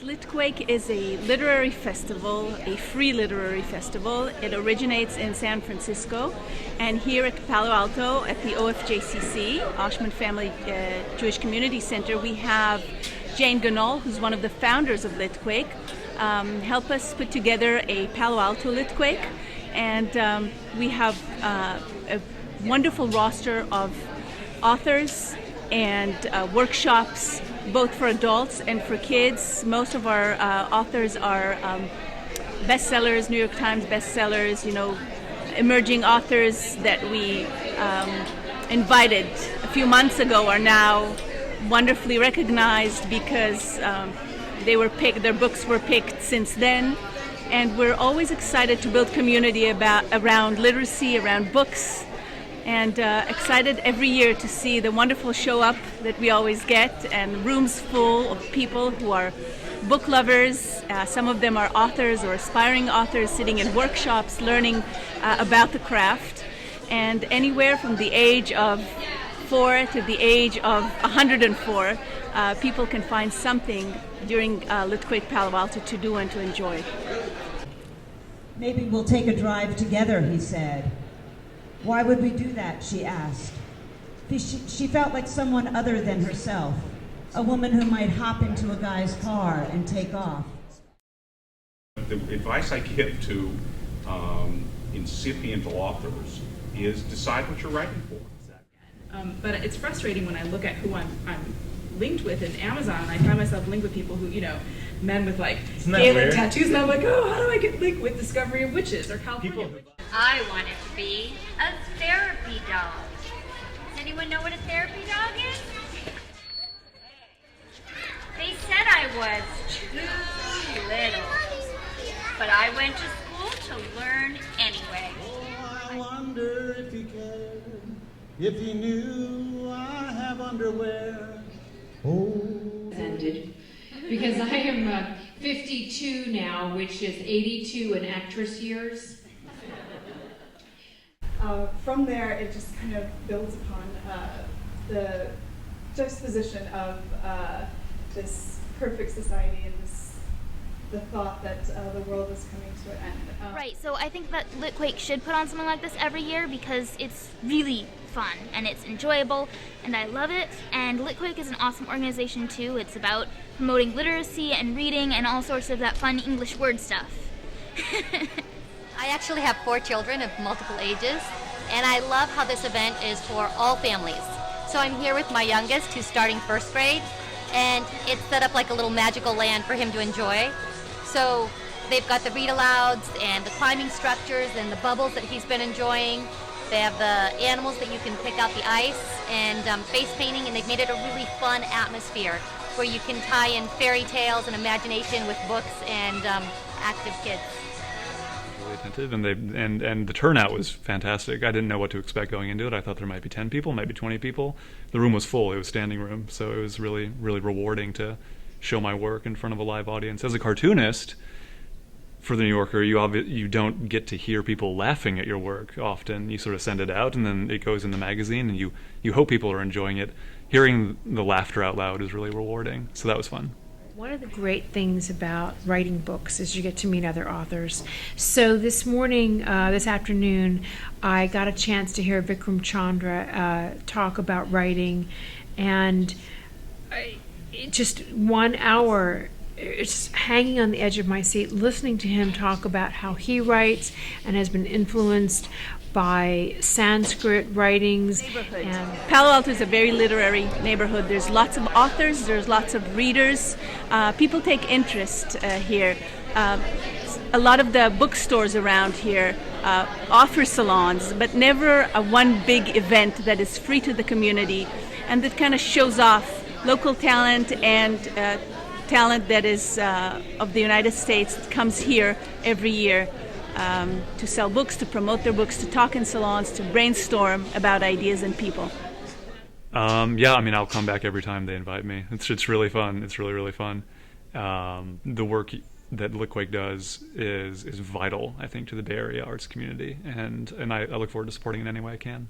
LitQuake is a literary festival, a free literary festival. It originates in San Francisco, and here at Palo Alto at the OFJCC, Oshman Family Jewish Community Center, we have Jane Ganol, who's one of the founders of LitQuake, help us put together a Palo Alto LitQuake, and we have a wonderful roster of authors and workshops, both for adults and for kids. Most of our authors are bestsellers, New York Times bestsellers, emerging authors that we invited a few months ago are now wonderfully recognized because their books were picked since then. And we're always excited to build community around literacy, around books, and excited every year to see the wonderful show up that we always get, and rooms full of people who are book lovers. Some of them are authors or aspiring authors sitting in workshops learning about the craft. And anywhere from the age of 4 to the age of 104, people can find something during LitQuake Palo Alto to do and to enjoy. Maybe we'll take a drive together, he said. Why would we do that, she asked. She felt like someone other than herself, a woman who might hop into a guy's car and take off. The advice I give to incipient authors is decide what you're writing for. But it's frustrating when I look at who I'm linked with in Amazon, and I find myself linked with people who, men with Gaelic tattoos, and I'm like, oh, how do I get linked with Discovery of Witches or California Witches? I wanted to be a therapy dog. Does anyone know what a therapy dog is? They said I was too little, but I went to school to learn anyway. Oh, I wonder if he cared, if he knew I have underwear. Oh. Ended because I am 52 now, which is 82 in actress years. From there, it just kind of builds upon the juxtaposition of this perfect society and the thought that the world is coming to an end. Right, so I think that LitQuake should put on something like this every year because it's really fun and it's enjoyable and I love it. And LitQuake is an awesome organization too. It's about promoting literacy and reading and all sorts of that fun English word stuff. I actually have 4 children of multiple ages, and I love how this event is for all families. So I'm here with my youngest, who's starting 1st grade, and it's set up like a little magical land for him to enjoy. So they've got the read-alouds and the climbing structures and the bubbles that he's been enjoying. They have the animals that you can pick out the ice and face painting, and they've made it a really fun atmosphere where you can tie in fairy tales and imagination with books and active kids. Really attentive, and the turnout was fantastic. I didn't know what to expect going into it. I thought there might be 10 people, maybe 20 people. The room was full. It was standing room, so it was really, really rewarding to show my work in front of a live audience. As a cartoonist, for the New Yorker, you don't get to hear people laughing at your work often. You sort of send it out, and then it goes in the magazine, and you hope people are enjoying it. Hearing the laughter out loud is really rewarding, so that was fun. One of the great things about writing books is you get to meet other authors. So this afternoon, I got a chance to hear Vikram Chandra talk about writing, and just 1 hour, it's hanging on the edge of my seat, listening to him talk about how he writes and has been influenced by Sanskrit writings. And Palo Alto is a very literary neighborhood. There's lots of authors, there's lots of readers. People take interest here. A lot of the bookstores around here offer salons, but never one big event that is free to the community and that kind of shows off local talent and talent that is of the United States that comes here every year. To sell books, to promote their books, to talk in salons, to brainstorm about ideas and people. I'll come back every time they invite me. It's really fun. It's really, really fun. The work that LitQuake does is vital, I think, to the Bay Area arts community, and I look forward to supporting it any way I can.